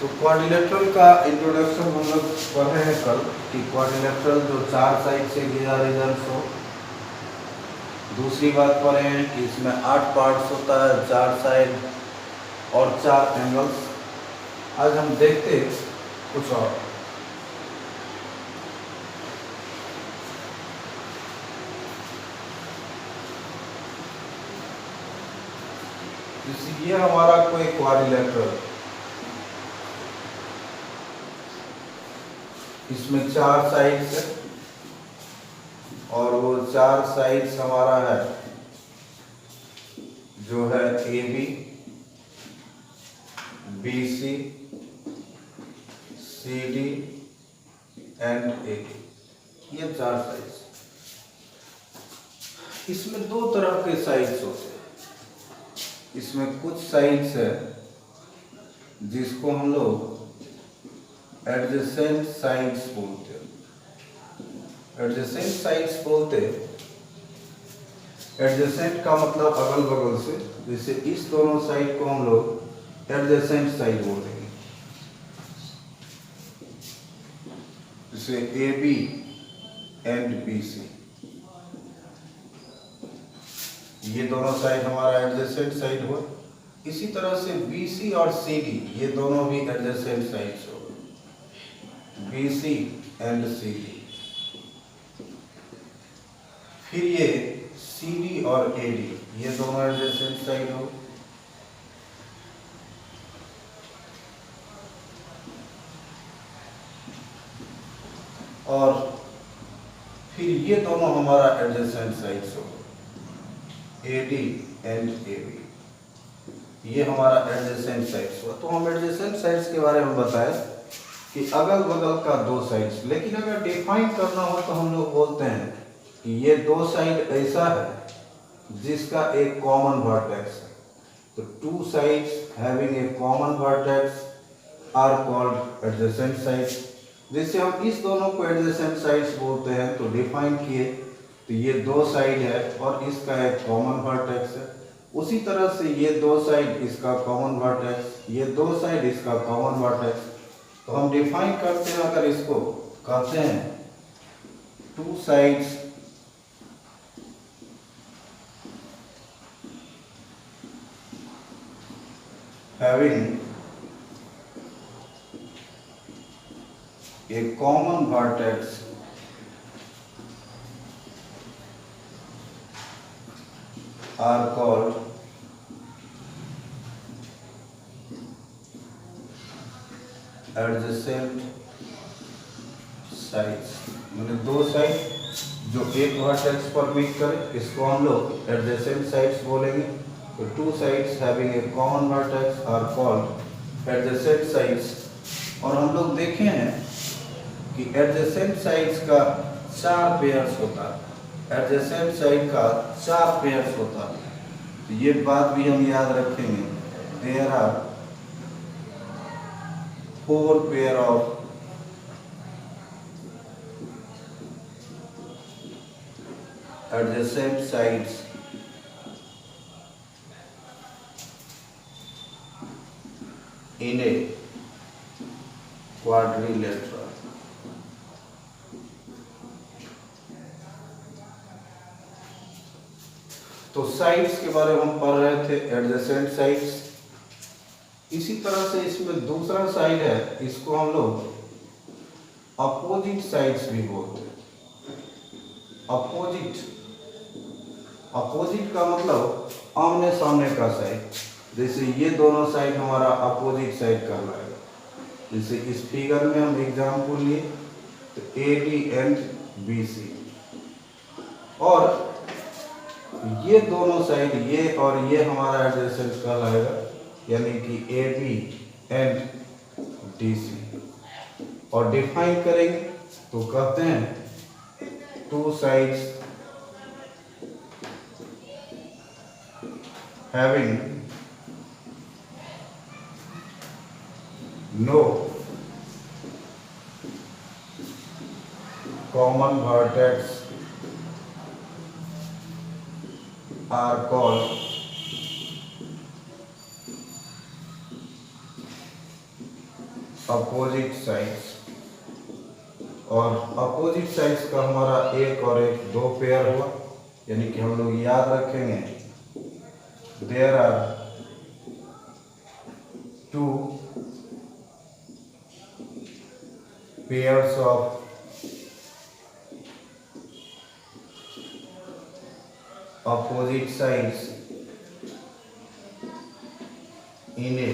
तो क्वाड्रिलेटरल का इंट्रोडक्शन हम लोग पढ़ रहे हैं कल कि क्वाड्रिलेटरल जो चार साइड से घिरा रीजन्स हो। दूसरी बात पढ़े हैं कि इसमें 8 पार्ट्स होता है, 4 साइड और 4 एंगल्स। आज हम देखते कुछ और। ये हमारा कोई क्वाड्रिलेटरल, इसमें 4 साइड्स है और वो 4 साइड्स हमारा है जो है A B, B C, C D and A. ये 4 साइड्स। इसमें 2 तरह के साइड्स होते हैं। इसमें कुछ साइड्स है जिसको हम लोग एडजेसेंट साइड्स बोलते हैं। एडजेसेंट साइड्स बोलते हैं, एडजेसेंट का मतलब अगल बगल से। जैसे इस दोनों साइड को हम लोग एडजेसेंट साइड बोलेंगे। जैसे A B and B C, ये दोनों साइड हमारा एडजेसेंट साइड हुआ। इसी तरह से बी सी और सी डी, ये दोनों भी एडजेसेंट साइड्स हो गए, B C and C D. फिर ये सी डी और ए डी, ये दोनों एडजेसेंट साइड हो। और फिर ये दोनों हमारा एडजेसेंट साइड्स हो, A D and A B, ये हमारा एडजेसेंट साइड्स हुआ। तो हम एडजेसेंट साइड्स के बारे में बताएं कि अगल बगल का 2 साइड्स। लेकिन अगर डिफाइन करना हो तो हम लोग बोलते हैं कि ये 2 साइड ऐसा है जिसका एक कॉमन वर्टेक्स है। तो 2 sides having a common vertex are called adjacent sides. जैसे हम इस दोनों को एडजेसेंट साइड्स बोलते हैं तो डिफाइन किए, तो ये 2 साइड है और इसका एक कॉमन वर्टेक्स है। उसी तरह से ये 2 साइड इसका कॉमन वर्टेक्स, ये 2 साइड इसका कॉमन वर्टेक्स। तो हम डिफाइन करते हैं, अगर इसको कहते हैं 2 साइड्स having a common vertex are called adjacent sides। मतलब 2 साइड जो एक वर्टेक्स पर मीट करे, इसको हम लोग एडजेसेंट साइड्स बोलेंगे। तो 2 sides having a common vertex are called adjacent sides. और हम लोग देखे हैं कि एडजेसेंट साइड्स का 4 पेयर्स होता है। एडजेसेंट साइड का 4 पेयर्स होता है। तो ये बात भी हम याद रखेंगे। There are 4 pair of adjacent sides in a quadrilateral। तो साइड्स के बारे में हम पढ़ रहे थे, एडजेसेंट साइड्स। इसी तरह से इसमें दूसरा साइड है, इसको हम लोग अपोजिट साइड्स भी बोलते हैं। अपोजिट, अपोजिट का मतलब आमने सामने का साइड। जैसे ये दोनों साइड हमारा अपोजिट साइड कहलाएगा। जैसे इस फिगर में हम एग्जाम्पल लिए तो A D and B C, और ये दोनों साइड, ये और ये हमारा एडजेसेंट कहलाएगा, यानी कि A B and D C. और डिफाइन करेंगे तो कहते हैं 2 साइड्स having no common vertex are called opposite sides, और अपोजिट साइड्स का हमारा एक और एक दो पेयर हुआ, यानी कि हम लोग याद रखेंगे there are two pairs of opposite sides in a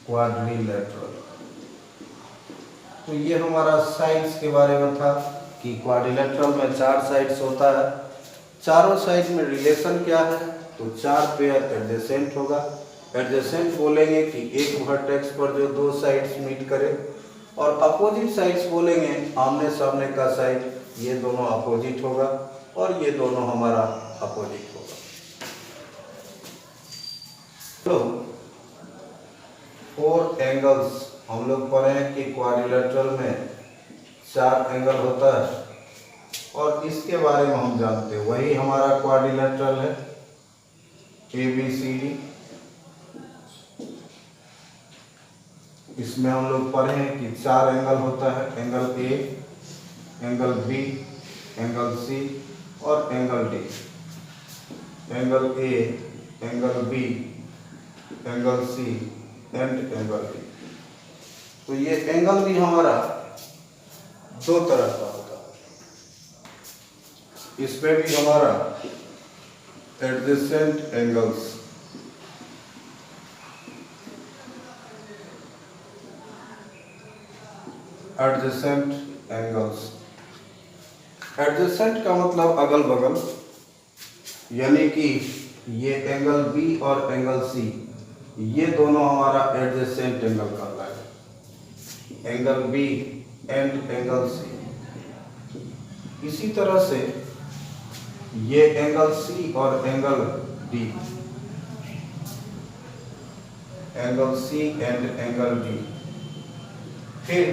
quadrilateral। तो ये हमारा साइड्स के बारे में था कि क्वाड्रिलेटरल में चार साइड्स होता है, चारों साइड में रिलेशन क्या है, तो चार पेयर एडजेसेंट होगा। एडजेसेंट बोलेंगे कि एक वर्टेक्स पर जो दो साइड्स मीट करे, और अपोजिट साइड्स बोलेंगे आमने सामने का साइड, ये दोनों अपोजिट होगा और ये दोनों हमारा अपोजिट होगा। तो फोर एंगल्स हम लोग पढ़े हैं कि क्वाड्रिलेटरल में चार एंगल होता है, और इसके बारे में हम जानते हैं, वही हमारा क्वाड्रिलेटरल है ABCD। इसमें हम लोग पढ़े हैं कि चार एंगल होता है, angle A, angle B, angle C और angle D। Angle A, angle B, angle C and angle D। तो ये एंगल भी हमारा दो तरह का होता है, इसमें भी हमारा adjacent angles, adjacent angles, adjacent का मतलब अगल बगल, यानी कि ये एंगल B और एंगल C, ये दोनों हमारा एडजेसेंट एंगल कहलाएगा, angle B and angle C। इसी तरह से ये एंगल C और angle D, angle C and angle D, फिर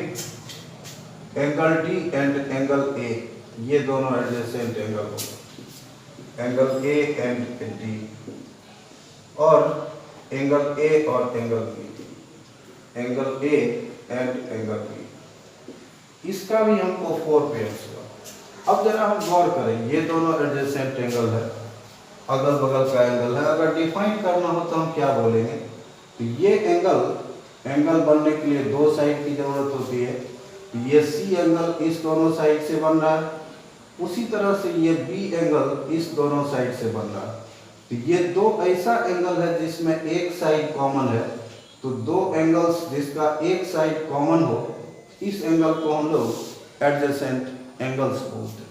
angle D and angle A, ये दोनों एडजेसेंट एंगल होंगे, एंगल A एंड D, और एंगल A और angle B, angle A and angle B। इसका भी हमको फोर पेयर्स हुआ। अब जरा हम गौर करें, ये दोनों एडजेसेंट एंगल है, अगल बगल का एंगल है, अगर डिफाइन करना हो तो हम क्या बोलेंगे, तो ये एंगल बनने के लिए दो साइड की जरूरत होती है, ये C एंगल इस दोनों साइड से बन रहा है, उसी तरह से ये B एंगल इस दोनों साइड से बन रहा है। तो ये दो ऐसा एंगल है जिसमें एक साइड कॉमन है, तो दो एंगल्स जिसका एक साइड कॉमन हो, इस एंगल को हम लोग एडजेसेंट एंगल्स बोलते हैं।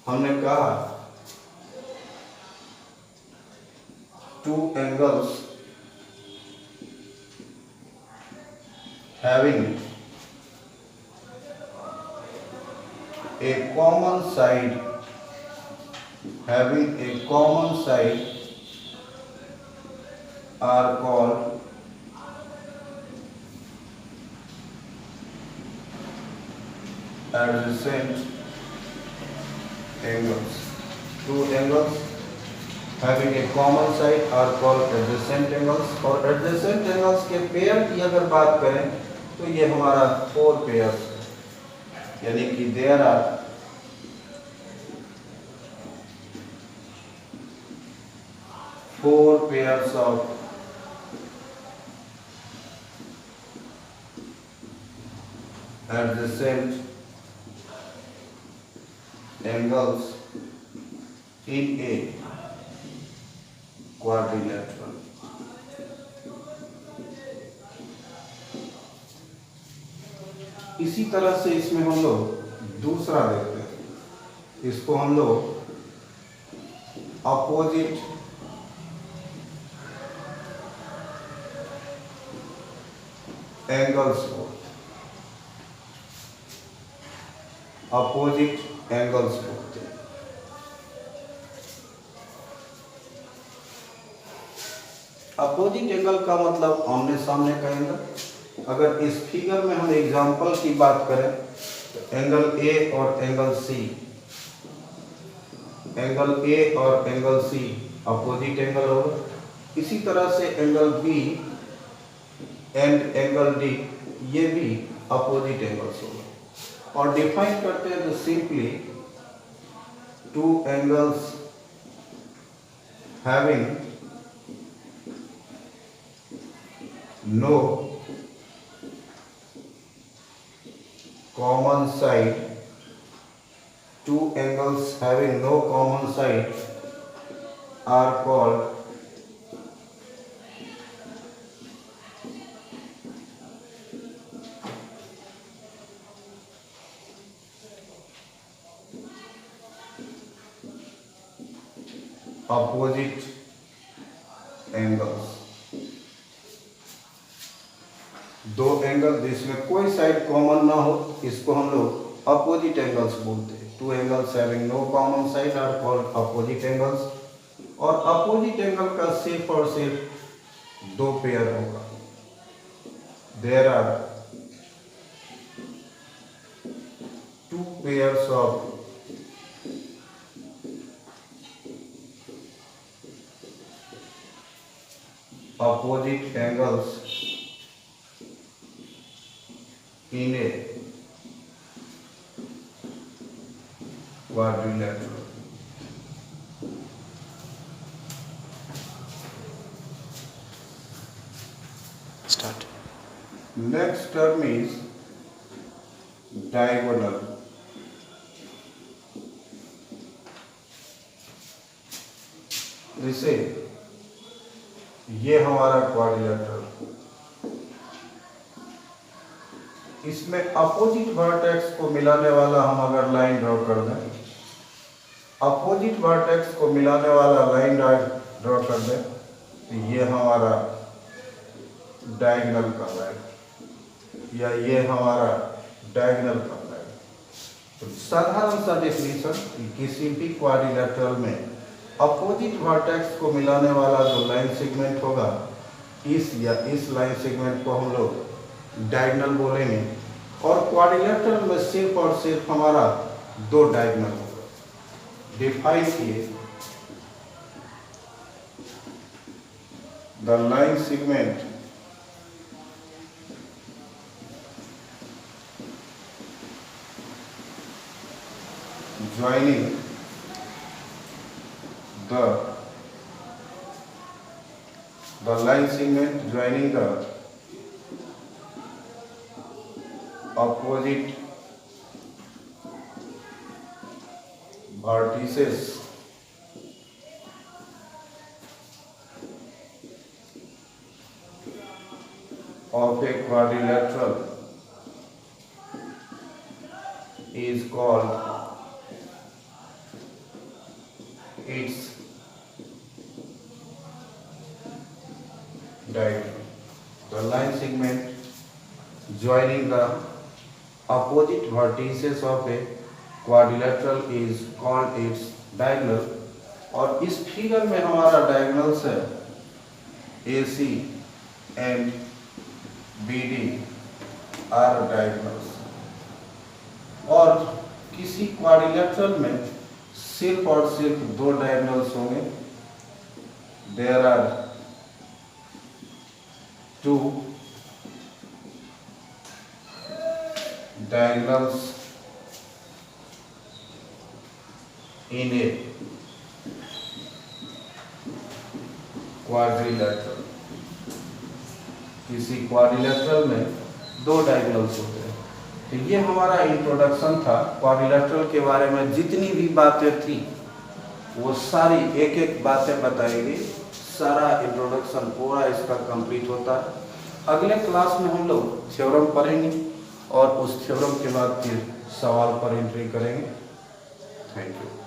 हमने कहा to angles having a common side, having a common side are called adjacent angles। Two angles having a common side are called adjacent angles। और adjacent angles के पेयर की अगर बात करें तो ये हमारा फोर पेयर, यानी कि there are four pairs of adjacent angles in a quadrilateral। इसी तरह से इसमें हम लोग दूसरा देखते हैं, इसको हम लोग अपोजिट एंगल्स बोलते हैं, अपोजिट एंगल्स बोलते हैं। अपोजिट एंगल का मतलब आमने सामने का एंगल। अगर इस फिगर में हम एग्जांपल की बात करें तो एंगल ए और एंगल सी, एंगल ए और एंगल सी अपोजिट एंगल होगा। इसी तरह से angle B and angle D, ये भी अपोजिट एंगल्स होगा। और डिफाइन करते हैं तो simply two angles having no common side, two angles having no common side are called opposite angles। दो एंगल जिसमें कोई साइड कॉमन ना हो, इसको हम लोग अपोजिट एंगल्स बोलते हैं। Two angles having no common side are called opposite angles. और अपोजिट एंगल का सिर्फ और सिर्फ दो पेयर होगा। There are two pairs of opposite angles in a quadrilateral। Start. Next term is diagonal। जैसे ये हमारा क्वाड्रिलेटरल, इसमें अपोजिट वर्टेक्स को मिलाने वाला हम अगर लाइन ड्रॉ कर दें, अपोजिट वर्टेक्स को मिलाने वाला लाइन ड्रॉ कर दें, तो ये हमारा डायगोनल कहलाएगा, या ये हमारा डायगोनल कहलाएगा। तो साधारण सा डेफिनेशन, किसी भी क्वाड्रिलेटरल में अपोजिट वर्टेक्स को मिलाने वाला जो लाइन सेगमेंट होगा, इस या इस लाइन सेगमेंट को हम लोग डायगोनल बोलेंगे। और क्वाड्रिलेटरल में सिर्फ और सिर्फ हमारा दो डायगोनल होगा। डिफाइन किए, the line segment joining the line segment joining the opposite vertices of a quadrilateral is called its diagonal। The line segment joining the opposite vertices of a quadrilateral is called its diagonal। और इस figure में हमारा diagonals है AC and BD are diagonals. और किसी quadrilateral में सिर्फ और सिर्फ दो डायगोनल्स होंगे। There are two diagonals in a quadrilateral। किसी क्वाड्रिलेटरल में दो डायगोनल्स होते हैं। तो ये हमारा इंट्रोडक्शन था क्वाड्रिलेटरल के बारे में। जितनी भी बातें थी वो सारी एक एक बातें बताएगी, सारा इंट्रोडक्शन पूरा इसका कंप्लीट होता है। अगले क्लास में हम लोग थ्योरम पढ़ेंगे और उस थ्योरम के बाद फिर सवाल पर एंट्री करेंगे। Thank you.